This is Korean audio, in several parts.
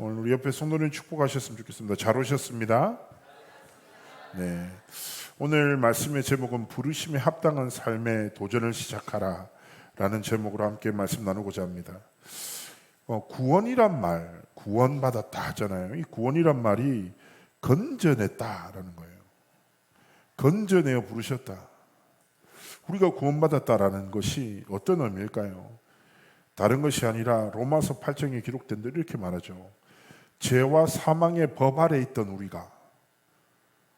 오늘 우리 옆에 성도님 축복하셨으면 좋겠습니다. 잘 오셨습니다. 네. 오늘 말씀의 제목은 부르심에 합당한 삶의 도전을 시작하라 라는 제목으로 함께 말씀 나누고자 합니다. 구원이란 말, 구원받았다 하잖아요. 이 구원이란 말이 건져냈다라는 거예요. 건져내어 부르셨다. 우리가 구원받았다라는 것이 어떤 의미일까요? 다른 것이 아니라 로마서 8장에 기록된 대로 이렇게 말하죠. 죄와 사망의 법 아래 있던 우리가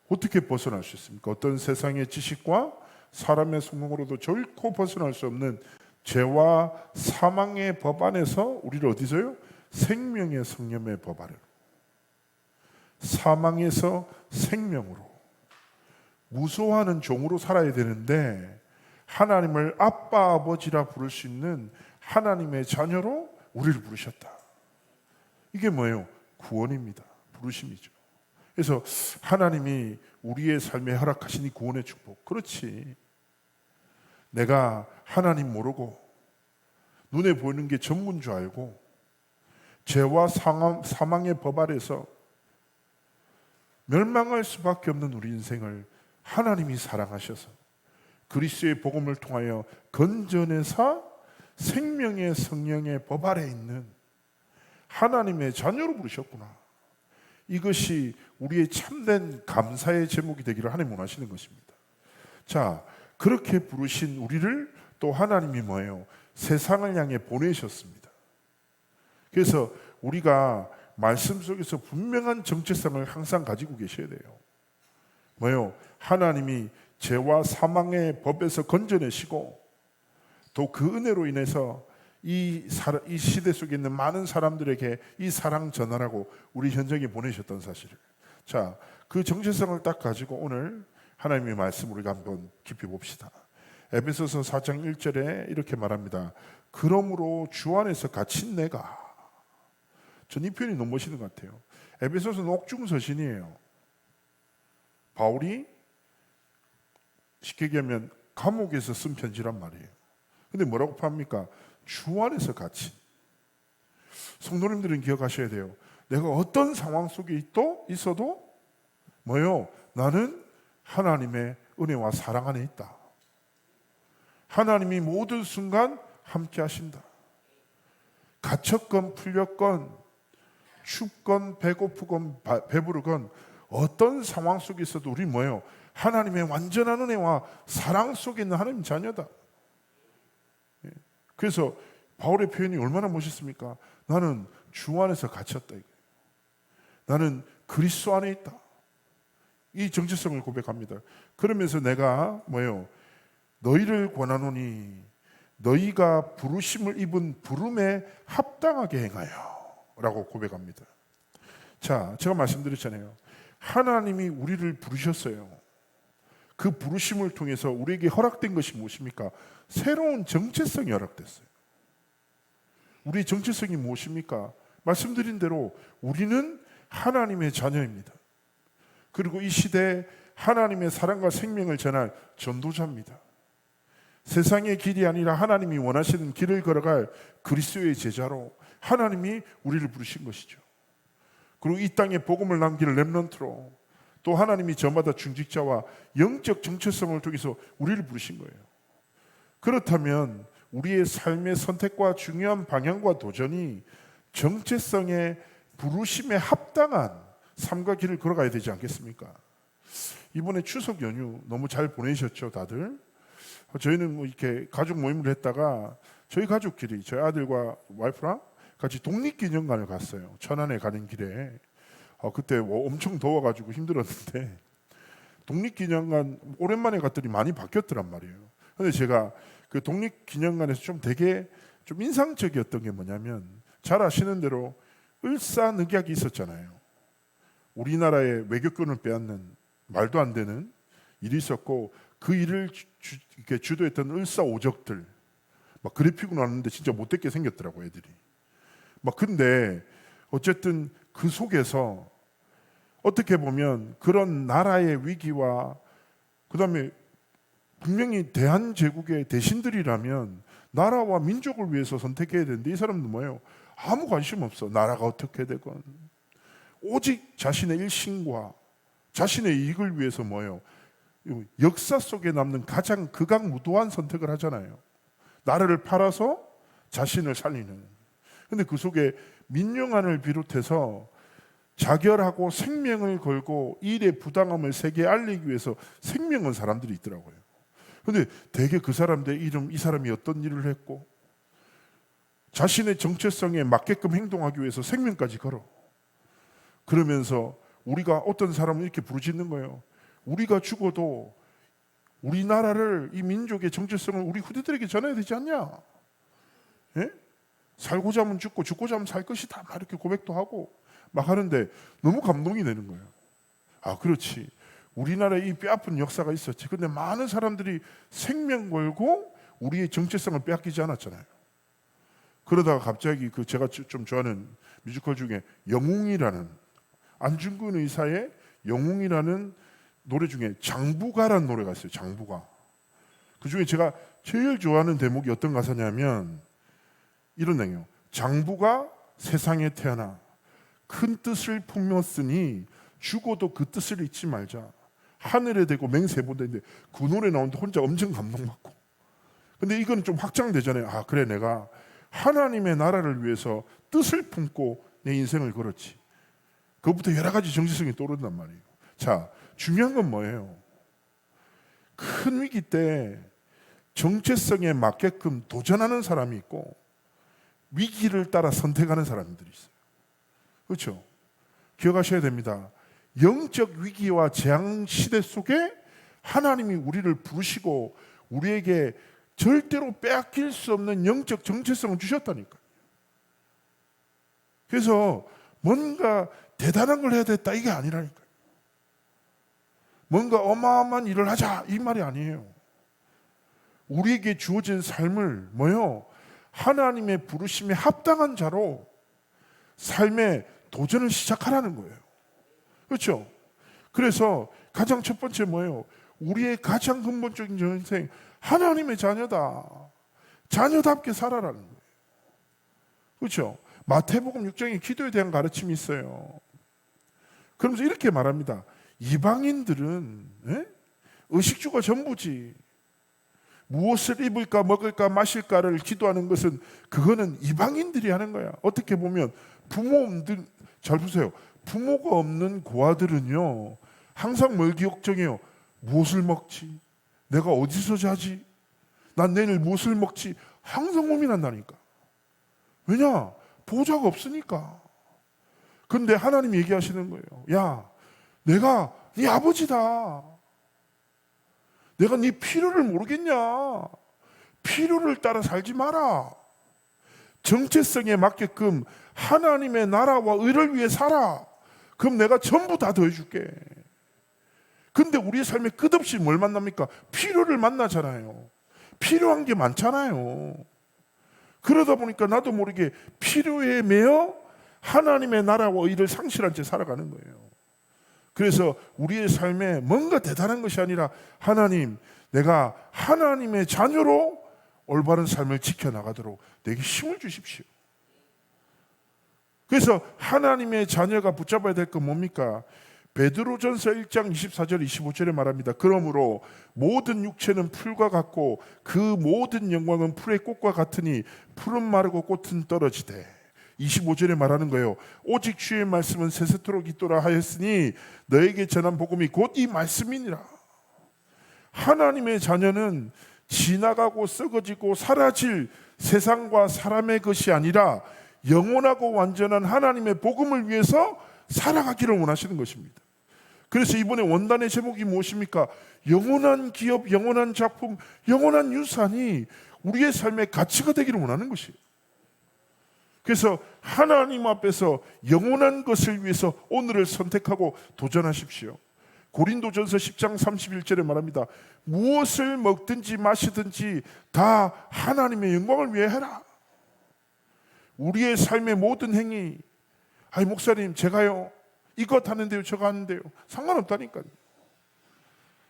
어떻게 벗어날 수 있습니까? 어떤 세상의 지식과 사람의 성공으로도 결코 벗어날 수 없는 죄와 사망의 법 안에서 우리를 어디서요? 생명의 성령의 법 아래로, 사망에서 생명으로, 무소하는 종으로 살아야 되는데 하나님을 아빠 아버지라 부를 수 있는 하나님의 자녀로 우리를 부르셨다. 이게 뭐예요? 구원입니다. 부르심이죠. 그래서 하나님이 우리의 삶에 허락하신 이 구원의 축복, 그렇지, 내가 하나님 모르고 눈에 보이는 게 전부인 줄 알고 죄와 사망의 법 아래서 멸망할 수밖에 없는 우리 인생을 하나님이 사랑하셔서 그리스도의 복음을 통하여 건져내사 생명의 성령의 법 아래 있는 하나님의 자녀로 부르셨구나. 이것이 우리의 참된 감사의 제목이 되기를 하나님 원하시는 것입니다. 자, 그렇게 부르신 우리를 또 하나님이 뭐예요? 세상을 향해 보내셨습니다. 그래서 우리가 말씀 속에서 분명한 정체성을 항상 가지고 계셔야 돼요. 뭐예요? 하나님이 죄와 사망의 법에서 건져내시고 또 그 은혜로 인해서 이 시대 속에 있는 많은 사람들에게 이 사랑 전하라고 우리 현장에 보내셨던 사실을, 자, 그 정체성을 딱 가지고 오늘 하나님의 말씀 우리가 한번 깊이 봅시다. 에베소서 4장 1절에 이렇게 말합니다. 그러므로 주 안에서 갇힌 내가, 전 이 표현이 너무 멋있는 것 같아요. 에베소서는 옥중서신이에요. 바울이 쉽게 얘기하면 감옥에서 쓴 편지란 말이에요. 근데 뭐라고 합니까? 주 안에서 갇힌. 성도님들은 기억하셔야 돼요. 내가 어떤 상황 속에 있어도 뭐요? 나는 하나님의 은혜와 사랑 안에 있다. 하나님이 모든 순간 함께 하신다. 갇혔건 풀렸건 춥건 배고프건 배부르건 어떤 상황 속에 있어도 우리 뭐예요? 하나님의 완전한 은혜와 사랑 속에 있는 하나님 자녀다. 그래서 바울의 표현이 얼마나 멋있습니까? 나는 주 안에서 갇혔다. 나는 그리스도 안에 있다. 이 정체성을 고백합니다. 그러면서 내가 뭐예요? 너희를 권하노니 너희가 부르심을 입은 부름에 합당하게 행하여 라고 고백합니다. 자, 제가 말씀드렸잖아요. 하나님이 우리를 부르셨어요. 그 부르심을 통해서 우리에게 허락된 것이 무엇입니까? 새로운 정체성이 허락됐어요. 우리의 정체성이 무엇입니까? 말씀드린 대로 우리는 하나님의 자녀입니다. 그리고 이 시대에 하나님의 사랑과 생명을 전할 전도자입니다. 세상의 길이 아니라 하나님이 원하시는 길을 걸어갈 그리스도의 제자로 하나님이 우리를 부르신 것이죠. 그리고 이 땅에 복음을 남길 렘넌트로 또 하나님이 저마다 중직자와 영적 정체성을 통해서 우리를 부르신 거예요. 그렇다면 우리의 삶의 선택과 중요한 방향과 도전이 정체성의 부르심에 합당한 삶과 길을 걸어가야 되지 않겠습니까? 이번에 추석 연휴 너무 잘 보내셨죠, 다들? 저희는 뭐 이렇게 가족 모임을 했다가 저희 가족끼리, 저희 아들과 와이프랑 같이 독립기념관을 갔어요. 천안에 가는 길에. 그때 엄청 더워가지고 힘들었는데 독립기념관 오랜만에 갔더니 많이 바뀌었더란 말이에요. 근데 제가 그 독립기념관에서 되게 인상적이었던 게 뭐냐면, 잘 아시는 대로 을사늑약이 있었잖아요. 우리나라의 외교권을 빼앗는 말도 안 되는 일이 있었고, 그 일을 이렇게 주도했던 을사오적들 막 그래픽으로 나왔는데 진짜 못되게 생겼더라고, 애들이. 근데 어쨌든 그 속에서 어떻게 보면 그런 나라의 위기와 그다음에 분명히 대한제국의 대신들이라면 나라와 민족을 위해서 선택해야 되는데 이 사람은 뭐예요? 아무 관심 없어. 나라가 어떻게 되건 오직 자신의 일신과 자신의 이익을 위해서 뭐예요? 역사 속에 남는 가장 극악무도한 선택을 하잖아요. 나라를 팔아서 자신을 살리는. 근데 그 속에 민영환을 비롯해서 자결하고 생명을 걸고 일의 부당함을 세계에 알리기 위해서 생명 건 사람들이 있더라고요. 근데 대개 그 사람들의 이름, 이 사람이 어떤 일을 했고 자신의 정체성에 맞게끔 행동하기 위해서 생명까지 걸어. 그러면서 우리가 어떤 사람은 이렇게 부르짖는 거예요. 우리가 죽어도 우리나라를, 이 민족의 정체성을 우리 후대들에게 전해야 되지 않냐? 예? 살고자 하면 죽고 죽고자 하면 살 것이다. 막 이렇게 고백도 하고 막 하는데 너무 감동이 되는 거예요. 아, 그렇지. 우리나라에 이 뼈아픈 역사가 있었지. 근데 많은 사람들이 생명 걸고 우리의 정체성을 빼앗기지 않았잖아요. 그러다가 갑자기 그 제가 좀 좋아하는 뮤지컬 중에 영웅이라는, 안중근 의사의 영웅이라는 노래 중에 장부가라는 노래가 있어요. 장부가. 그 중에 제가 제일 좋아하는 대목이 어떤 가사냐면 이런 내용이에요. 장부가 세상에 태어나 큰 뜻을 품었으니 죽어도 그 뜻을 잊지 말자. 하늘에 대고 맹세보다인데 그 노래 나오는데 혼자 엄청 감동받고. 근데 이건 좀 확장되잖아요. 아, 그래, 내가 하나님의 나라를 위해서 뜻을 품고 내 인생을 걸었지. 그것부터 여러 가지 정체성이 떠오른단 말이에요. 자, 중요한 건 뭐예요? 큰 위기 때 정체성에 맞게끔 도전하는 사람이 있고 위기를 따라 선택하는 사람들이 있어요. 그렇죠? 기억하셔야 됩니다. 영적 위기와 재앙 시대 속에 하나님이 우리를 부르시고 우리에게 절대로 빼앗길 수 없는 영적 정체성을 주셨다니까요. 그래서 뭔가 대단한 걸 해야 됐다 이게 아니라니까요. 뭔가 어마어마한 일을 하자 이 말이 아니에요. 우리에게 주어진 삶을 뭐요? 하나님의 부르심에 합당한 자로 삶의 도전을 시작하라는 거예요. 그렇죠? 그래서 가장 첫 번째 뭐예요? 우리의 가장 근본적인 인생, 하나님의 자녀다. 자녀답게 살아라는 거예요. 그렇죠? 마태복음 6장에 기도에 대한 가르침이 있어요. 그러면서 이렇게 말합니다. 이방인들은 의식주가 전부지. 무엇을 입을까 먹을까 마실까를 기도하는 것은 그거는 이방인들이 하는 거야. 어떻게 보면 부모들 잘 보세요. 부모가 없는 고아들은요 항상 뭘 걱정해요? 무엇을 먹지? 내가 어디서 자지? 난 내일 무엇을 먹지? 항상 고민한다니까. 왜냐? 보호자가 없으니까. 근데 하나님 얘기하시는 거예요. 야, 내가 네 아버지다. 내가 네 필요를 모르겠냐? 필요를 따라 살지 마라. 정체성에 맞게끔 하나님의 나라와 의를 위해 살아. 그럼 내가 전부 다 더해줄게. 근데 우리의 삶에 끝없이 뭘 만납니까? 필요를 만나잖아요. 필요한 게 많잖아요. 그러다 보니까 나도 모르게 필요에 매여 하나님의 나라와 의를 상실한 채 살아가는 거예요. 그래서 우리의 삶에 뭔가 대단한 것이 아니라 하나님, 내가 하나님의 자녀로 올바른 삶을 지켜나가도록 내게 힘을 주십시오. 그래서 하나님의 자녀가 붙잡아야 될 건 뭡니까? 베드로전서 1장 24절 25절에 말합니다. 그러므로 모든 육체는 풀과 같고 그 모든 영광은 풀의 꽃과 같으니 풀은 마르고 꽃은 떨어지되 25절에 말하는 거예요. 오직 주의 말씀은 세세토록 있도라 하였으니 너에게 전한 복음이 곧 이 말씀이니라. 하나님의 자녀는 지나가고 썩어지고 사라질 세상과 사람의 것이 아니라 영원하고 완전한 하나님의 복음을 위해서 살아가기를 원하시는 것입니다. 그래서 이번에 원단의 제목이 무엇입니까? 영원한 기업, 영원한 작품, 영원한 유산이 우리의 삶의 가치가 되기를 원하는 것이에요. 그래서 하나님 앞에서 영원한 것을 위해서 오늘을 선택하고 도전하십시오. 고린도전서 10장 31절에 말합니다. 무엇을 먹든지 마시든지 다 하나님의 영광을 위해 해라. 우리의 삶의 모든 행위, 아이 목사님 제가요 이것 하는데요 저거 하는데요 상관없다니까요.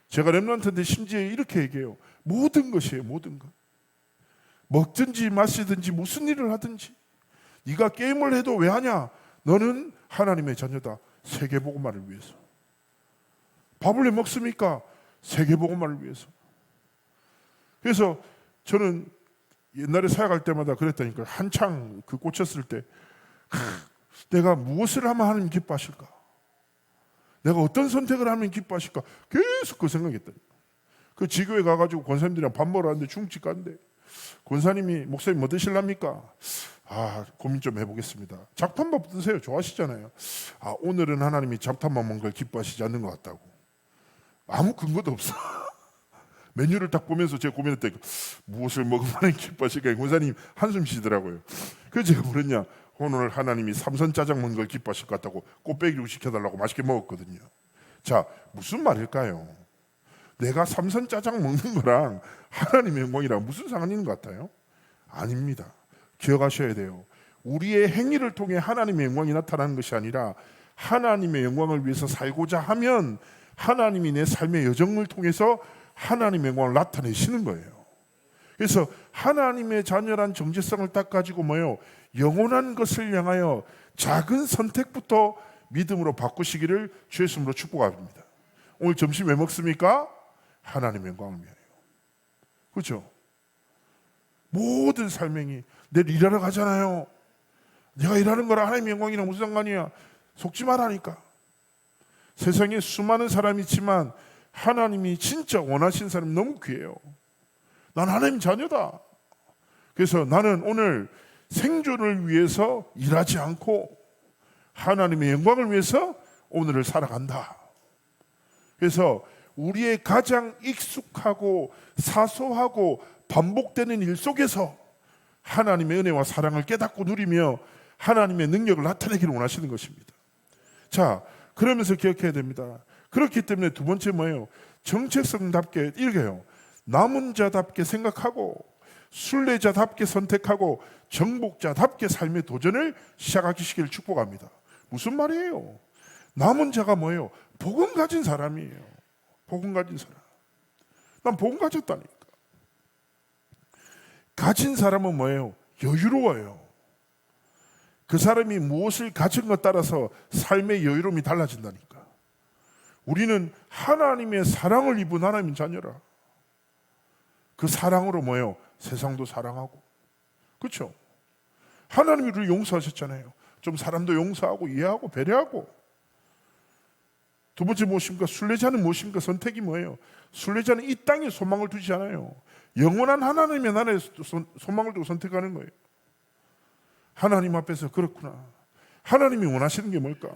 제가 렘넌트인데 심지어 이렇게 얘기해요. 모든 것이에요. 모든 것. 먹든지 마시든지 무슨 일을 하든지 네가 게임을 해도 왜 하냐? 너는 하나님의 자녀다. 세계복음화를 위해서. 밥을 왜 먹습니까? 세계복음화를 위해서. 그래서 저는 옛날에 사역할 때마다 그랬다니까요. 한창 그 꽂혔을 때 내가 무엇을 하면 하나님 기뻐하실까? 내가 어떤 선택을 하면 기뻐하실까? 계속 그 생각했다니까. 그 지교회 가가지고 권사님들이랑 밥 먹으러 왔는데 중국집 갔는데 권사님이 목사님 뭐 드실랍니까? 고민 좀 해보겠습니다. 잡탕밥 드세요. 좋아하시잖아요. 오늘은 하나님이 잡탕밥 먹는 걸 기뻐하시지 않는 것 같다고. 아무 근거도 없어. 메뉴를 딱 보면서 제가 고민했더니 무엇을 먹으면 기뻐하실까? 권사님 한숨 쉬더라고요. 그래서 제가 뭐랬냐? 오늘 하나님이 삼선 짜장 먹는 걸 기뻐하실 것 같다고 꽃배기로 시켜달라고 맛있게 먹었거든요. 자, 무슨 말일까요? 내가 삼선 짜장 먹는 거랑 하나님의 영광이랑 무슨 상관이 있는 것 같아요? 아닙니다. 기억하셔야 돼요. 우리의 행위를 통해 하나님의 영광이 나타나는 것이 아니라 하나님의 영광을 위해서 살고자 하면 하나님이 내 삶의 여정을 통해서 하나님의 영광을 나타내시는 거예요. 그래서 하나님의 자녀란 정체성을 딱 가지고 영원한 것을 향하여 작은 선택부터 믿음으로 바꾸시기를 주의 이름으로 축복합니다. 오늘 점심 왜 먹습니까? 하나님의 영광을 위하여. 그렇죠? 모든 삶행이 내일 일하러 가잖아요. 내가 일하는 거랑 하나님의 영광이랑 무슨 상관이야? 속지 말라니까. 세상에 수많은 사람이 있지만 하나님이 진짜 원하신 사람이 너무 귀해요. 난 하나님 자녀다. 그래서 나는 오늘 생존을 위해서 일하지 않고 하나님의 영광을 위해서 오늘을 살아간다. 그래서 우리의 가장 익숙하고 사소하고 반복되는 일 속에서 하나님의 은혜와 사랑을 깨닫고 누리며 하나님의 능력을 나타내기를 원하시는 것입니다. 자, 그러면서 기억해야 됩니다. 그렇기 때문에 두 번째 뭐예요? 정체성답게 읽어요. 남은 자답게 생각하고 순례자답게 선택하고 정복자답게 삶의 도전을 시작하시기를 축복합니다. 무슨 말이에요? 남은 자가 뭐예요? 복음 가진 사람이에요. 복음 가진 사람. 난 복음 가졌다니까. 가진 사람은 뭐예요? 여유로워요. 그 사람이 무엇을 가진 것 따라서 삶의 여유로움이 달라진다니까. 우리는 하나님의 사랑을 입은 하나님의 자녀라. 그 사랑으로 뭐예요? 세상도 사랑하고. 그렇죠? 하나님이 우리를 용서하셨잖아요. 좀 사람도 용서하고 이해하고 배려하고. 두 번째 무엇입니까? 순례자는 무엇입니까? 선택이 뭐예요? 순례자는 이 땅에 소망을 두지 않아요. 영원한 하나님의 나라에 소망을 두고 선택하는 거예요. 하나님 앞에서 그렇구나. 하나님이 원하시는 게 뭘까?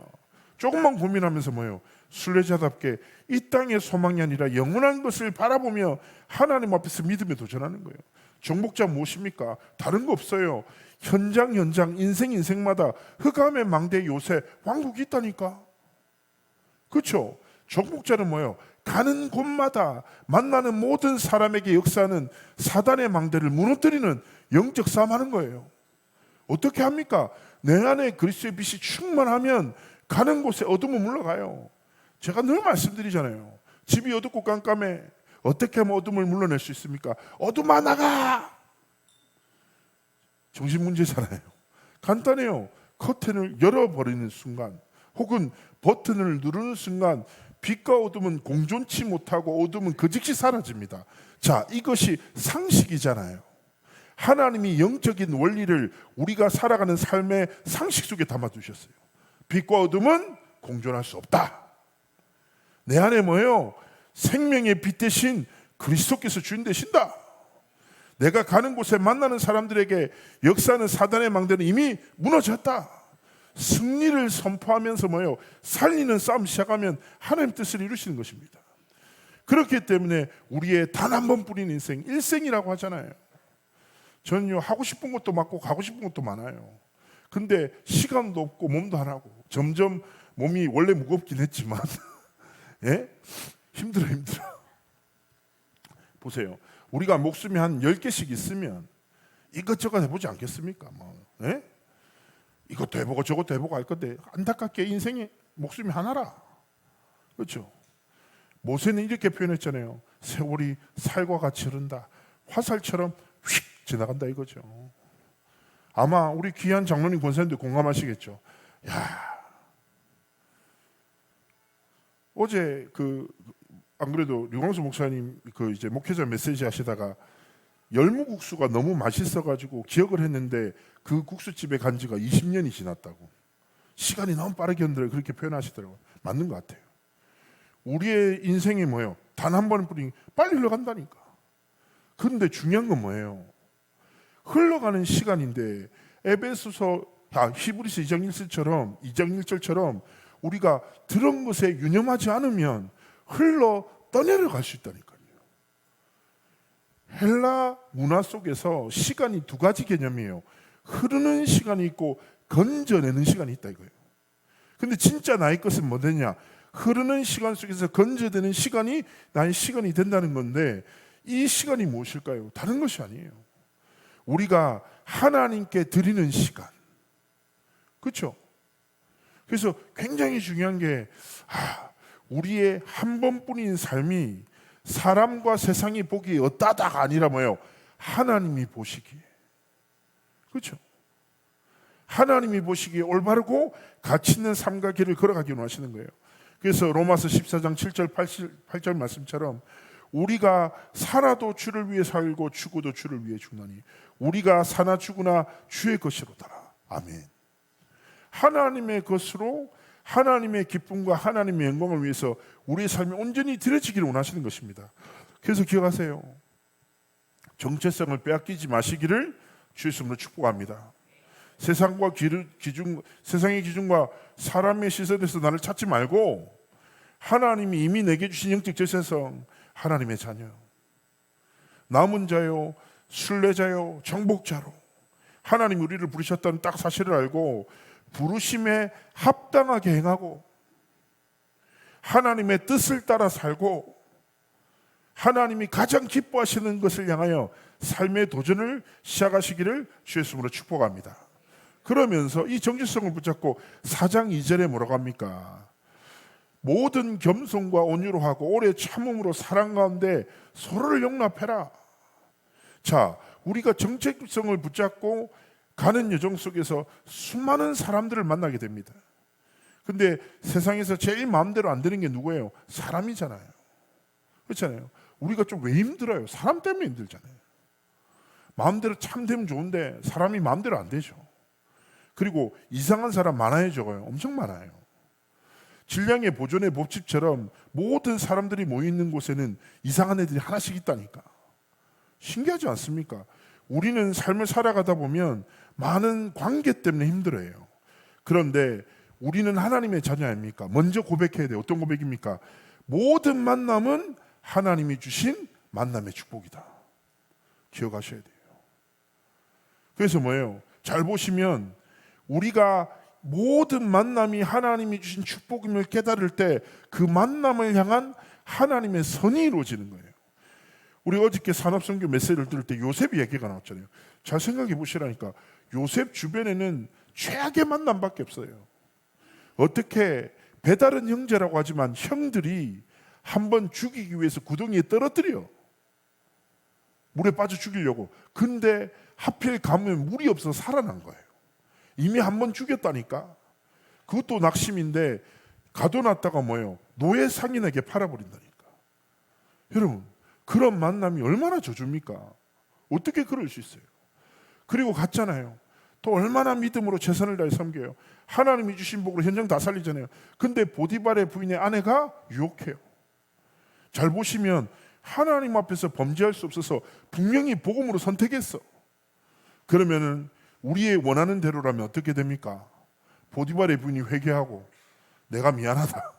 조금만 고민하면서 뭐예요? 순례자답게 이 땅의 소망이 아니라 영원한 것을 바라보며 하나님 앞에서 믿음에 도전하는 거예요. 정복자 무엇입니까? 다른 거 없어요. 현장 인생마다 흑암의 망대 요새 왕국이 있다니까. 그렇죠? 정복자는 뭐예요? 가는 곳마다 만나는 모든 사람에게 역사하는 사단의 망대를 무너뜨리는 영적 싸움하는 거예요. 어떻게 합니까? 내 안에 그리스도의 빛이 충만하면 가는 곳에 어둠은 물러가요. 제가 늘 말씀드리잖아요. 집이 어둡고 깜깜해. 어떻게 하면 어둠을 물러낼 수 있습니까? 어둠아 나가! 정신문제잖아요. 간단해요. 커튼을 열어버리는 순간 혹은 버튼을 누르는 순간 빛과 어둠은 공존치 못하고 어둠은 그 즉시 사라집니다. 자, 이것이 상식이잖아요. 하나님이 영적인 원리를 우리가 살아가는 삶의 상식 속에 담아두셨어요. 빛과 어둠은 공존할 수 없다. 내 안에 뭐예요? 생명의 빛 대신 그리스도께서 주인 되신다. 내가 가는 곳에 만나는 사람들에게 역사하는 사단의 망대는 이미 무너졌다. 승리를 선포하면서 뭐예요? 살리는 싸움 시작하면 하나님 뜻을 이루시는 것입니다. 그렇기 때문에 우리의 단 한 번뿐인 인생, 일생이라고 하잖아요. 저는요, 하고 싶은 것도 많고 가고 싶은 것도 많아요. 근데 시간도 없고 몸도 안 하고 점점 몸이 원래 무겁긴 했지만 예? 힘들어. 보세요. 우리가 목숨이 한 10개씩 있으면 이것저것 해보지 않겠습니까? 예? 이것도 해보고 저것도 해보고 할 건데 안타깝게 인생이 목숨이 하나라. 그렇죠? 모세는 이렇게 표현했잖아요. 세월이 살과 같이 흐른다. 화살처럼 휙 지나간다 이거죠. 아마 우리 귀한 장로님 권사님들 공감하시겠죠. 야, 어제 안 그래도 류광수 목사님 이제 목회자 메시지 하시다가 열무국수가 너무 맛있어가지고 기억을 했는데 그 국수집에 간 지가 20년이 지났다고. 시간이 너무 빠르게 흔들어 그렇게 표현하시더라고요. 맞는 것 같아요. 우리의 인생이 뭐예요? 단 한 번의 뿌리 빨리 흘러간다니까. 그런데 중요한 건 뭐예요? 흘러가는 시간인데 에베소서 히브리서 2장 1절처럼 우리가 들은 것에 유념하지 않으면 흘러 떠내려갈 수 있다니까요. 헬라 문화 속에서 시간이 두 가지 개념이에요. 흐르는 시간이 있고 건져내는 시간이 있다 이거예요. 근데 진짜 나의 것은 뭐냐? 흐르는 시간 속에서 건져내는 시간이 나의 시간이 된다는 건데 이 시간이 무엇일까요? 다른 것이 아니에요. 우리가 하나님께 드리는 시간. 그렇죠? 그래서 굉장히 중요한 게 우리의 한 번뿐인 삶이 사람과 세상이 보기에 어따다가 아니라 뭐예요? 하나님이 보시기에. 그렇죠? 하나님이 보시기에 올바르고 가치 있는 삶과 길을 걸어가기를 원하시는 거예요. 그래서 로마서 14장 7절 8절 말씀처럼 우리가 살아도 주를 위해 살고 죽어도 주를 위해 죽나니 우리가 사나 죽으나 주의 것이로다. 아멘. 하나님의 것으로 하나님의 기쁨과 하나님의 영광을 위해서 우리의 삶이 온전히 드려지기를 원하시는 것입니다. 그래서 기억하세요. 정체성을 빼앗기지 마시기를 주의 이름으로 축복합니다. 세상의 기준과 사람의 시선에서 나를 찾지 말고 하나님이 이미 내게 주신 영적 정체성, 하나님의 자녀, 남은 자요, 순례자요, 정복자로 하나님이 우리를 부르셨다는 딱 사실을 알고 부르심에 합당하게 행하고 하나님의 뜻을 따라 살고 하나님이 가장 기뻐하시는 것을 향하여 삶의 도전을 시작하시기를 주의 이름으로 축복합니다. 그러면서 이 정체성을 붙잡고 4장 2절에 뭐라고 합니까? 모든 겸손과 온유로 하고 오래 참음으로 사랑 가운데 서로를 용납해라. 자, 우리가 정체성을 붙잡고 가는 여정 속에서 수많은 사람들을 만나게 됩니다. 근데 세상에서 제일 마음대로 안 되는 게 누구예요? 사람이잖아요. 그렇잖아요. 우리가 좀 왜 힘들어요? 사람 때문에 힘들잖아요. 마음대로 참 되면 좋은데 사람이 마음대로 안 되죠. 그리고 이상한 사람 많아요, 적어요? 엄청 많아요. 질량의 보존의 법칙처럼 모든 사람들이 모여있는 곳에는 이상한 애들이 하나씩 있다니까. 신기하지 않습니까? 우리는 삶을 살아가다 보면 많은 관계 때문에 힘들어해요. 그런데 우리는 하나님의 자녀 아닙니까? 먼저 고백해야 돼요. 어떤 고백입니까? 모든 만남은 하나님이 주신 만남의 축복이다. 기억하셔야 돼요. 그래서 뭐예요? 잘 보시면 우리가 모든 만남이 하나님이 주신 축복임을 깨달을 때 그 만남을 향한 하나님의 선이 이루어지는 거예요. 우리 어저께 산업선교 메시지를 들을 때 요셉 얘기가 나왔잖아요. 잘 생각해 보시라니까. 요셉 주변에는 최악의 만남밖에 없어요. 어떻게 배다른 형제라고 하지만 형들이 한번 죽이기 위해서 구덩이에 떨어뜨려. 물에 빠져 죽이려고. 근데 하필 가면 물이 없어서 살아난 거예요. 이미 한번 죽였다니까. 그것도 낙심인데 가둬놨다가 뭐예요? 노예 상인에게 팔아버린다니까. 여러분, 그런 만남이 얼마나 저주입니까? 어떻게 그럴 수 있어요? 그리고 갔잖아요. 또 얼마나 믿음으로 최선을 다해 섬겨요. 하나님이 주신 복으로 현장 다 살리잖아요. 근데 보디발의 부인의 아내가 유혹해요. 잘 보시면 하나님 앞에서 범죄할 수 없어서 분명히 복음으로 선택했어. 그러면은 우리의 원하는 대로라면 어떻게 됩니까? 보디발의 부인이 회개하고 내가 미안하다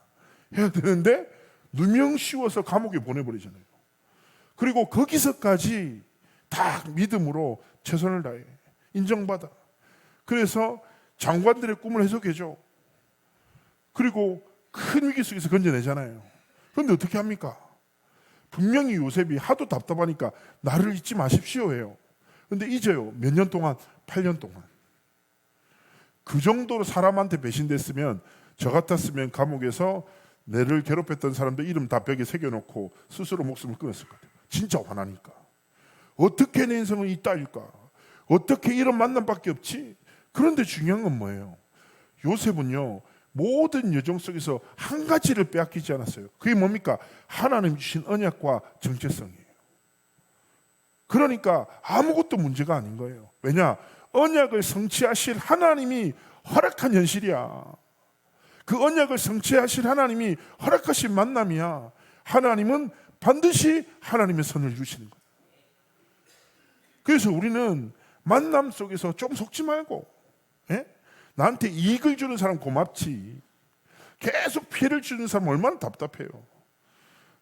해야 되는데 누명 씌워서 감옥에 보내버리잖아요. 그리고 거기서까지 다 믿음으로 최선을 다해 인정받아. 그래서 장관들의 꿈을 해석해줘. 그리고 큰 위기 속에서 건져내잖아요. 그런데 어떻게 합니까? 분명히 요셉이 하도 답답하니까 나를 잊지 마십시오 해요. 그런데 잊어요. 몇 년 동안? 8년 동안. 그 정도로 사람한테 배신됐으면 저 같았으면 감옥에서 내를 괴롭혔던 사람들 이름 다 벽에 새겨놓고 스스로 목숨을 끊었을 것 같아요. 진짜 화나니까. 어떻게 내 인생을 이따일까? 어떻게 이런 만남밖에 없지? 그런데 중요한 건 뭐예요? 요셉은요, 모든 여정 속에서 한 가지를 빼앗기지 않았어요. 그게 뭡니까? 하나님 주신 언약과 정체성이에요. 그러니까 아무것도 문제가 아닌 거예요. 왜냐? 언약을 성취하실 하나님이 허락한 현실이야. 그 언약을 성취하실 하나님이 허락하신 만남이야. 하나님은 반드시 하나님의 선을 주시는 거예요. 그래서 우리는 만남 속에서 좀 속지 말고, 예? 나한테 이익을 주는 사람 고맙지, 계속 피해를 주는 사람 얼마나 답답해요.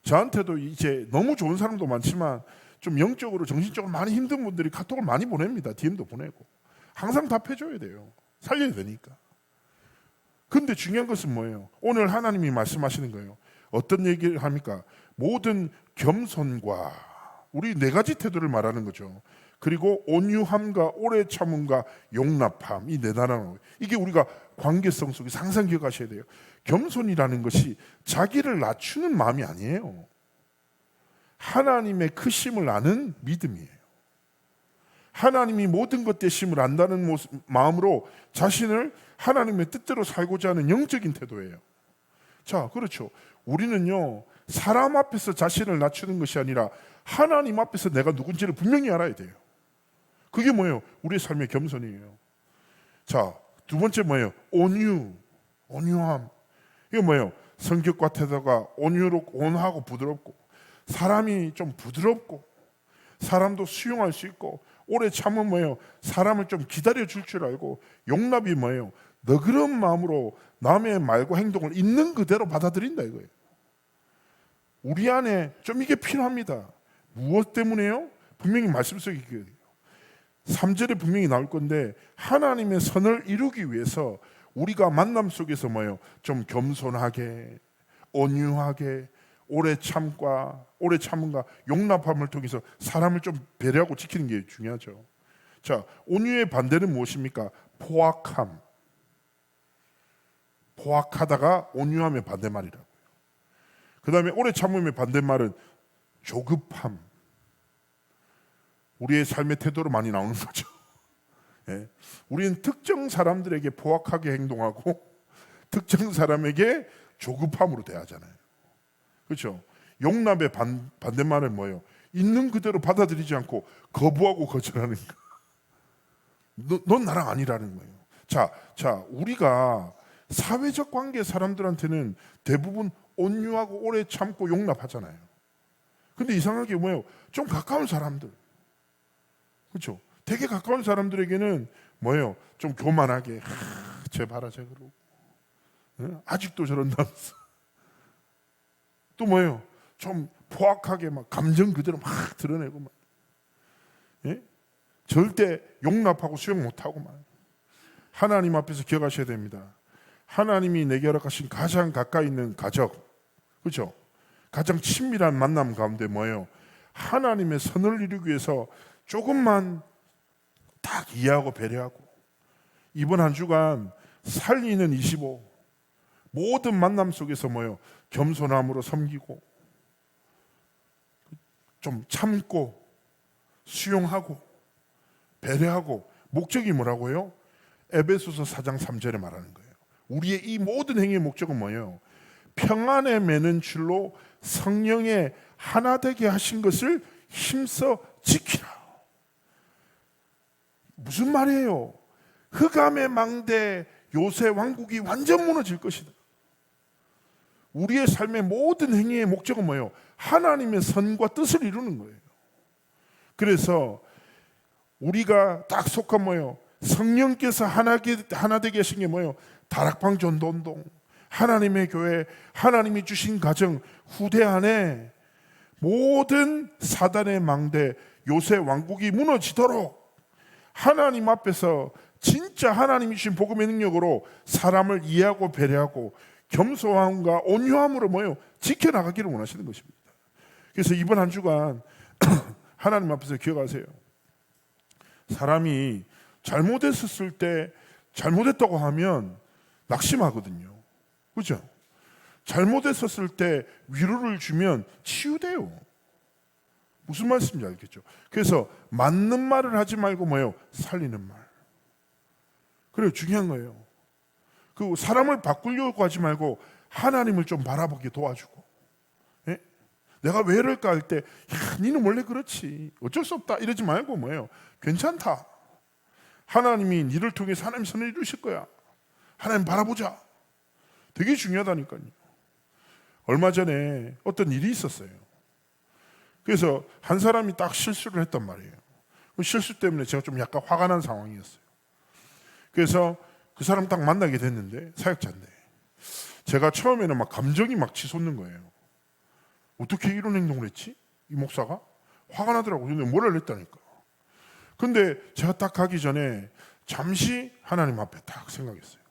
저한테도 이제 너무 좋은 사람도 많지만 좀 영적으로 정신적으로 많이 힘든 분들이 카톡을 많이 보냅니다. DM도 보내고. 항상 답해줘야 돼요. 살려야 되니까. 근데 중요한 것은 뭐예요? 오늘 하나님이 말씀하시는 거예요. 어떤 얘기를 합니까? 모든 겸손과, 우리 네 가지 태도를 말하는 거죠. 그리고 온유함과 오래 참음과 용납함, 이 네 단어. 이게 우리가 관계성 속에 항상 기억하셔야 돼요. 겸손이라는 것이 자기를 낮추는 마음이 아니에요. 하나님의 크심을 아는 믿음이에요. 하나님이 모든 것 되심을 안다는 마음으로 자신을 하나님의 뜻대로 살고자 하는 영적인 태도예요. 자, 그렇죠. 우리는요, 사람 앞에서 자신을 낮추는 것이 아니라 하나님 앞에서 내가 누군지를 분명히 알아야 돼요. 그게 뭐예요? 우리의 삶의 겸손이에요. 자, 두 번째 뭐예요? 온유함. 이게 뭐예요? 성격과 태도가 온유하고 부드럽고, 사람이 좀 부드럽고, 사람도 수용할 수 있고, 오래 참으면 뭐예요? 사람을 좀 기다려줄 줄 알고, 용납이 뭐예요? 너그러운 마음으로 남의 말과 행동을 있는 그대로 받아들인다 이거예요. 우리 안에 좀 이게 필요합니다. 무엇 때문에요? 분명히 말씀 속에 3절에 분명히 나올 건데, 하나님의 선을 이루기 위해서 우리가 만남 속에서 뭐예요? 좀 겸손하게, 온유하게, 오래 참음과 용납함을 통해서 사람을 좀 배려하고 지키는 게 중요하죠. 자, 온유의 반대는 무엇입니까? 포악하다가 온유함의 반대말이라고요. 그 다음에 오래 참음의 반대말은 조급함. 우리의 삶의 태도로 많이 나오는 거죠. 예. 우리는 특정 사람들에게 포악하게 행동하고 특정 사람에게 조급함으로 대하잖아요. 그렇죠? 용납의 반대말은 뭐예요? 있는 그대로 받아들이지 않고 거부하고 거절하는 거. 넌 나랑 아니라는 거예요. 자, 우리가 사회적 관계 사람들한테는 대부분 온유하고 오래 참고 용납하잖아요. 근데 이상하게 뭐예요? 좀 가까운 사람들, 그렇죠? 되게 가까운 사람들에게는 뭐예요? 좀 교만하게, 쟤 봐라, 쟤 그러고, 아직도 저런다면서. 또 뭐예요? 좀 포악하게 막 감정 그대로 막 드러내고 막, 예? 절대 용납하고 수용 못하고 막. 하나님 앞에서 기억하셔야 됩니다. 하나님이 내게 허락하신 가장 가까이 있는 가족, 그렇죠? 가장 친밀한 만남 가운데 뭐예요? 하나님의 선을 이루기 위해서 조금만 딱 이해하고 배려하고, 이번 한 주간 살리는 25 모든 만남 속에서 뭐예요? 겸손함으로 섬기고, 좀 참고, 수용하고, 배려하고. 목적이 뭐라고요? 에베소서 4장 3절에 말하는 거예요. 우리의 이 모든 행위의 목적은 뭐예요? 평안에 매는 줄로 성령의 하나 되게 하신 것을 힘써 지키라. 무슨 말이에요? 흑암의 망대 요새 왕국이 완전 무너질 것이다. 우리의 삶의 모든 행위의 목적은 뭐예요? 하나님의 선과 뜻을 이루는 거예요. 그래서 우리가 딱 속한 뭐예요? 성령께서 하나 되게 하신 게 뭐예요? 다락방 전도운동, 하나님의 교회, 하나님이 주신 가정, 후대 안에 모든 사단의 망대 요새 왕국이 무너지도록 하나님 앞에서 진짜 하나님이 주신 복음의 능력으로 사람을 이해하고 배려하고 겸손함과 온유함으로 뭐예요? 지켜나가기를 원하시는 것입니다. 그래서 이번 한 주간 하나님 앞에서 기억하세요. 사람이 잘못했었을 때 잘못했다고 하면 낙심하거든요. 그렇죠? 잘못했었을 때 위로를 주면 치유돼요. 무슨 말씀인지 알겠죠? 그래서 맞는 말을 하지 말고 뭐예요? 살리는 말. 그래요. 중요한 거예요. 그 사람을 바꾸려고 하지 말고 하나님을 좀 바라보게 도와주고. 예? 내가 왜 이럴까 할 때, 야, 니는 원래 그렇지. 어쩔 수 없다. 이러지 말고 뭐예요? 괜찮다. 하나님이 니를 통해서 하나님 선을 이루실 거야. 하나님 바라보자. 되게 중요하다니까요. 얼마 전에 어떤 일이 있었어요. 그래서 한 사람이 딱 실수를 했단 말이에요. 그 실수 때문에 제가 좀 약간 화가 난 상황이었어요. 그래서 그 사람 딱 만나게 됐는데, 사역자인데, 제가 처음에는 막 감정이 막 치솟는 거예요. 어떻게 이런 행동을 했지? 이 목사가? 화가 나더라고요. 근데 뭐라 했다니까. 근데 제가 딱 가기 전에 잠시 하나님 앞에 딱 생각했어요.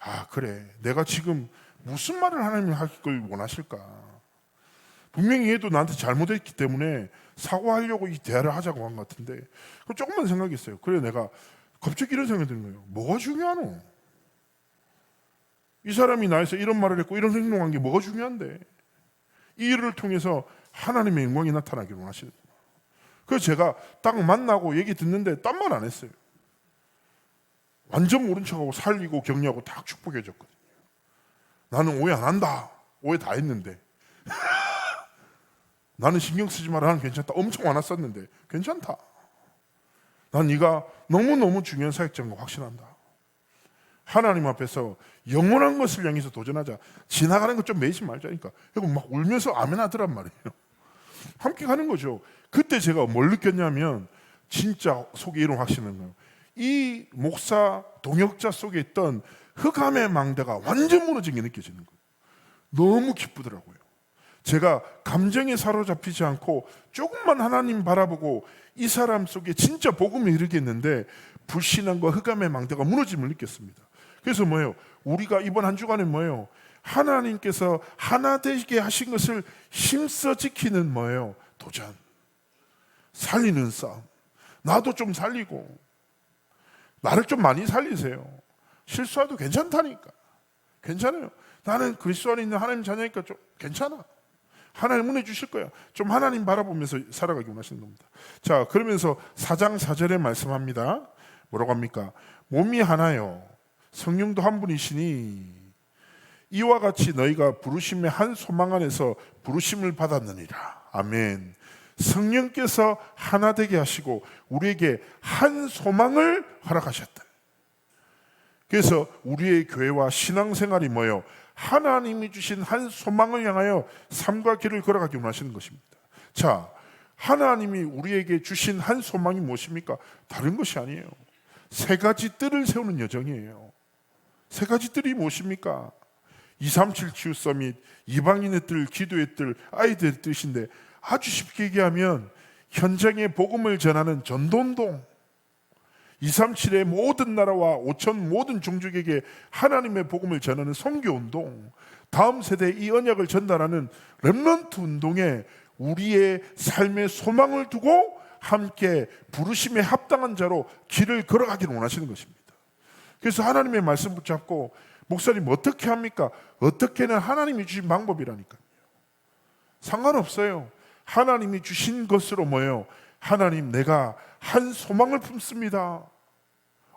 아, 그래. 내가 지금 무슨 말을 하나님이 할 걸 원하실까? 분명히 얘도 나한테 잘못했기 때문에 사과하려고 이 대화를 하자고 한 것 같은데, 조금만 생각했어요. 그래, 내가 갑자기 이런 생각이 드는 거예요. 뭐가 중요하노? 이 사람이 나에서 이런 말을 했고 이런 행동한 게 뭐가 중요한데? 이 일을 통해서 하나님의 영광이 나타나기를 원하시는 거예요. 그래서 제가 딱 만나고 얘기 듣는데 딴 말 안 했어요. 완전 모른 척하고 살리고 격려하고 딱 축복해 줬거든요. 나는 오해 안 한다. 오해 다 했는데. 나는 신경 쓰지 마라. 나는 괜찮다. 엄청 화났었는데 괜찮다. 난 네가 너무너무 중요한 사역자인 거 확신한다. 하나님 앞에서 영원한 것을 향해서 도전하자. 지나가는 것 좀 매이지 말자니까. 그리고 막 울면서 아멘 하더란 말이에요. 함께 가는 거죠. 그때 제가 뭘 느꼈냐면 진짜 속에 이런 확신을 거예요. 이 목사 동역자 속에 있던 흑암의 망대가 완전 무너진 게 느껴지는 거예요. 너무 기쁘더라고요. 제가 감정에 사로잡히지 않고 조금만 하나님 바라보고 이 사람 속에 진짜 복음을 이루겠는데 불신앙과 흑암의 망대가 무너짐을 느꼈습니다. 그래서 뭐예요? 우리가 이번 한 주간에 뭐예요? 하나님께서 하나 되게 하신 것을 힘써 지키는 뭐예요? 도전. 살리는 싸움. 나도 좀 살리고 나를 좀 많이 살리세요. 실수해도 괜찮다니까. 괜찮아요. 나는 그리스도 안에 있는 하나님 자녀니까 좀 괜찮아. 하나님 은혜 주실 거야. 좀 하나님 바라보면서 살아가기 원하시는 겁니다. 자, 그러면서 4장 4절에 말씀합니다. 뭐라고 합니까? 몸이 하나요. 성령도 한 분이시니 이와 같이 너희가 부르심의 한 소망 안에서 부르심을 받았느니라. 아멘. 성령께서 하나 되게 하시고 우리에게 한 소망을 허락하셨다. 그래서 우리의 교회와 신앙생활이 뭐예요? 하나님이 주신 한 소망을 향하여 삶과 길을 걸어가기 원하시는 것입니다. 자, 하나님이 우리에게 주신 한 소망이 무엇입니까? 다른 것이 아니에요. 세 가지 뜰을 세우는 여정이에요. 세 가지 뜰이 무엇입니까? 237 치유 서밋, 이방인의 뜰, 기도의 뜰, 아이들의 뜻인데 아주 쉽게 얘기하면 현장에 복음을 전하는 전도운동, 237의 모든 나라와 5천 모든 종족에게 하나님의 복음을 전하는 선교운동, 다음 세대에 이 언약을 전달하는 렘넌트 운동에 우리의 삶의 소망을 두고 함께 부르심에 합당한 자로 길을 걸어가기를 원하시는 것입니다. 그래서 하나님의 말씀 붙잡고 목사님 어떻게 합니까? 어떻게는 하나님이 주신 방법이라니까요. 상관없어요. 하나님이 주신 것으로 뭐예요? 하나님 내가 한 소망을 품습니다.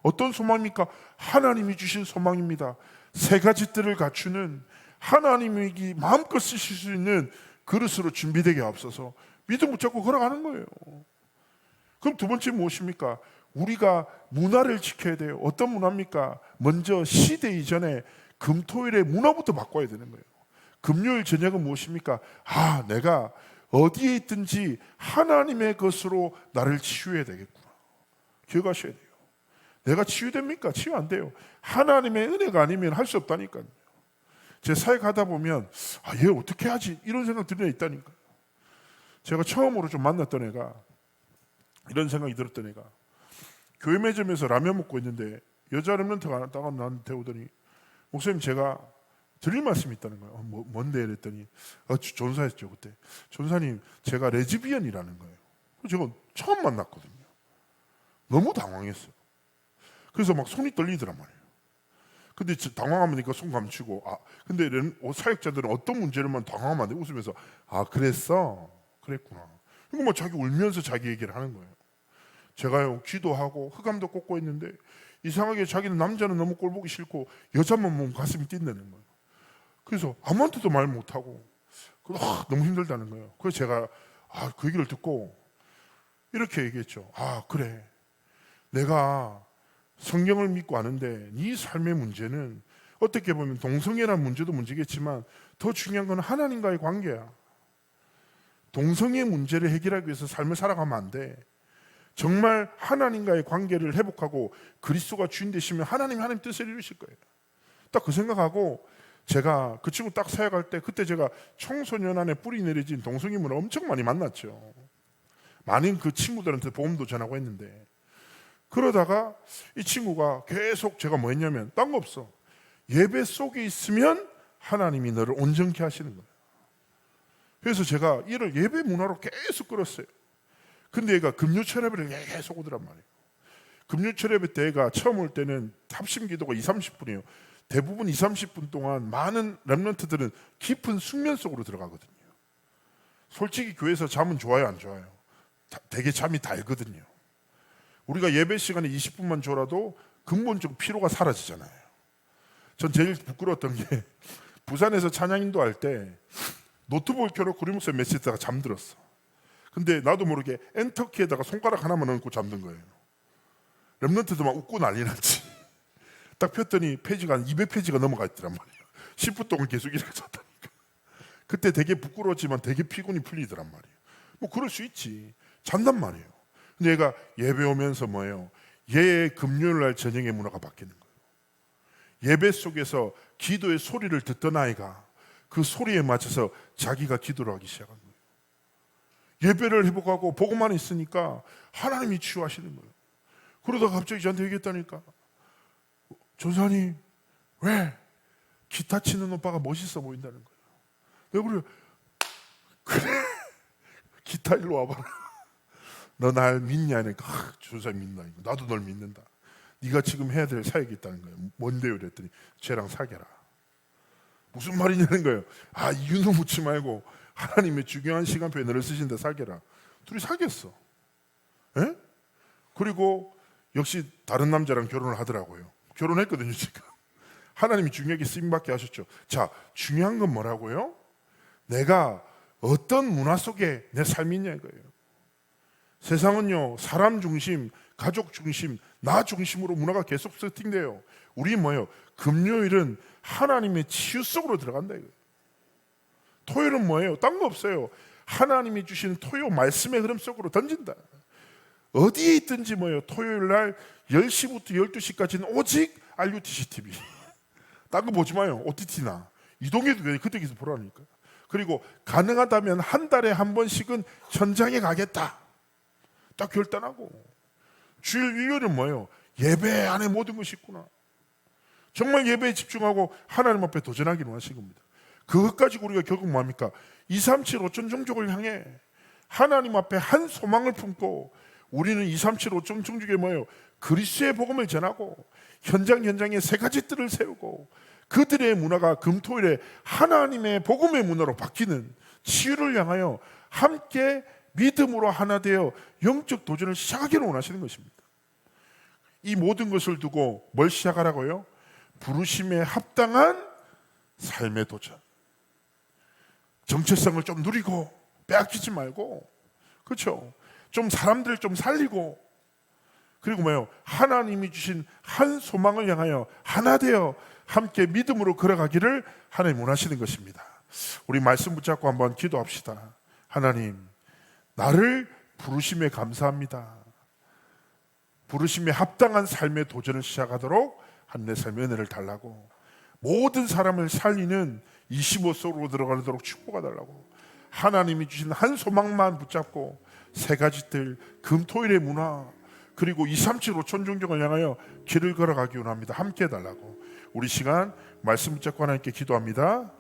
어떤 소망입니까? 하나님이 주신 소망입니다. 세 가지 뜰을 갖추는 하나님이 마음껏 쓰실 수 있는 그릇으로 준비되게 앞서서 믿음 붙잡고 걸어가는 거예요. 그럼 두 번째 무엇입니까? 우리가 문화를 지켜야 돼요. 어떤 문화입니까? 먼저 시대 이전에 금토일의 문화부터 바꿔야 되는 거예요. 금요일 저녁은 무엇입니까? 아, 내가 어디에 있든지 하나님의 것으로 나를 치유해야 되겠구나. 기억하셔야 돼요. 내가 치유됩니까? 치유 안 돼요. 하나님의 은혜가 아니면 할 수 없다니까요. 제 사역하다 보면 아, 얘 어떻게 하지? 이런 생각 드는 애 있다니까요. 제가 처음으로 좀 만났던 애가 이런 생각이 들었던 애가 교회 매점에서 라면 먹고 있는데 여자 렘넌트가 나타가 나한테 오더니 목사님 제가 드릴 말씀이 있다는 거예요. 뭔데? 이랬더니 전사했죠 그때. 전사님 제가 레즈비언이라는 거예요. 제가 처음 만났거든요. 너무 당황했어요. 그래서 막 손이 떨리더란 말이에요. 근데 당황하니까 손 감추고 근데 사역자들은 어떤 문제를만 당황하면 안 돼. 웃으면서 그랬어? 그랬구나. 이거 뭐 자기 울면서 자기 얘기를 하는 거예요. 제가요 기도하고 흑암도 꽂고 있는데 이상하게 자기는 남자는 너무 꼴보기 싫고 여자만 보면 가슴이 뛴다는 거예요. 그래서 아무한테도 말 못하고 너무 힘들다는 거예요. 그래서 제가 그 얘기를 듣고 이렇게 얘기했죠. 그래, 내가 성경을 믿고 아는데 네 삶의 문제는 어떻게 보면 동성애라는 문제도 문제겠지만 더 중요한 건 하나님과의 관계야. 동성애 문제를 해결하기 위해서 삶을 살아가면 안 돼. 정말 하나님과의 관계를 회복하고 그리스도가 주인 되시면 하나님 뜻을 이루실 거예요. 딱 그 생각하고 제가 그 친구 딱 사역할 때 그때 제가 청소년 안에 뿌리 내려진 동성애물을 엄청 많이 만났죠. 많은 그 친구들한테 복음도 전하고 했는데 그러다가 이 친구가 계속 제가 뭐 했냐면 딴 거 없어. 예배 속에 있으면 하나님이 너를 온전케 하시는 거예요. 그래서 제가 이를 예배 문화로 계속 끌었어요. 근데 얘가 금요철 예배를 계속 오더란 말이에요. 금요철 예배 때가 처음 올 때는 합심 기도가 20-30분이에요. 대부분 20-30분 동안 많은 렘넌트들은 깊은 숙면 속으로 들어가거든요. 솔직히 교회에서 잠은 좋아요, 안 좋아요? 되게 잠이 달거든요. 우리가 예배 시간에 20분만 졸아도 근본적 피로가 사라지잖아요. 전 제일 부끄러웠던 게 부산에서 찬양 인도할 때 노트북을 켜놓고 우리 목사님 메시지 듣다가 잠들었어. 근데 나도 모르게 엔터키에다가 손가락 하나만 얹고 잠든 거예요. 렘넌트도 막 웃고 난리 났지. 딱 폈더니 페이지가 한 200페이지가 넘어가 있더란 말이에요. 10분 동안 계속 이렇게 잤다니까. 그때 되게 부끄러웠지만 되게 피곤이 풀리더란 말이에요. 뭐 그럴 수 있지. 잔단 말이에요. 근데 얘가 예배 오면서 뭐예요? 얘의 금요일 날 저녁의 문화가 바뀌는 거예요. 예배 속에서 기도의 소리를 듣던 아이가 그 소리에 맞춰서 자기가 기도를 하기 시작한 거예요. 예배를 회복하고 보고만 있으니까 하나님이 치유하시는 거예요. 그러다가 갑자기 저한테 얘기했다니까. 전사님, 왜 기타 치는 오빠가 멋있어 보인다는 거예요. 내가 그래 기타 일로 와봐라. 너 날 믿냐? 하니까 전사님 믿나? 나도 널 믿는다. 네가 지금 해야 될 사역이 있다는 거예요. 뭔데요? 그랬더니 쟤랑 사귀라. 무슨 말이냐는 거예요. 이유는 묻지 말고 하나님의 중요한 시간표에 너를 쓰신다, 사귀라. 둘이 사귀었어. 에? 그리고 역시 다른 남자랑 결혼을 하더라고요. 결혼했거든요 지금. 하나님이 중요하게 쓰임받게 하셨죠. 자, 중요한 건 뭐라고요? 내가 어떤 문화 속에 내 삶이 있냐 이거예요. 세상은요 사람 중심, 가족 중심, 나 중심으로 문화가 계속 세팅돼요. 우리 뭐예요? 금요일은 하나님의 치유 속으로 들어간다 이거예요. 토요일은 뭐예요? 딴 거 없어요. 하나님이 주시는 토요 말씀의 흐름 속으로 던진다. 어디에 있든지 뭐예요? 토요일 날 10시부터 12시까지는 오직 RUTC TV. 딴 거 보지 마요. OTT나 이동해도 그냥 그때 기서 보라니까. 그리고 가능하다면 한 달에 한 번씩은 현장에 가겠다. 딱 결단하고 주일 일요일은 뭐예요? 예배 안에 모든 것이 있구나. 정말 예배에 집중하고 하나님 앞에 도전하기를 원하신 겁니다. 그것 가지고 우리가 결국 뭐합니까? 237 5천 종족을 향해 하나님 앞에 한 소망을 품고 우리는 237 5천 종족에 뭐예요? 그리스도의 복음을 전하고 현장에 세 가지 뜰을 세우고 그들의 문화가 금토일에 하나님의 복음의 문화로 바뀌는 치유를 향하여 함께 믿음으로 하나 되어 영적 도전을 시작하기를 원하시는 것입니다. 이 모든 것을 두고 뭘 시작하라고요? 부르심에 합당한 삶의 도전. 정체성을 좀 누리고 빼앗기지 말고, 그렇죠? 좀 사람들 좀 살리고, 그리고 뭐예요? 하나님이 주신 한 소망을 향하여 하나 되어 함께 믿음으로 걸어가기를 하나님 원하시는 것입니다. 우리 말씀 붙잡고 한번 기도합시다. 하나님, 나를 부르심에 감사합니다. 부르심에 합당한 삶의 도전을 시작하도록 한 내 삶의 은혜를 달라고, 모든 사람을 살리는 25 속으로 들어가도록 축복해 달라고, 하나님이 주신 한 소망만 붙잡고 세 가지 뜰 금토일의 문화 그리고 237 5천 종족을 향하여 길을 걸어가기 원합니다. 함께 해달라고 우리 시간 말씀 붙잡고 하나님께 기도합니다.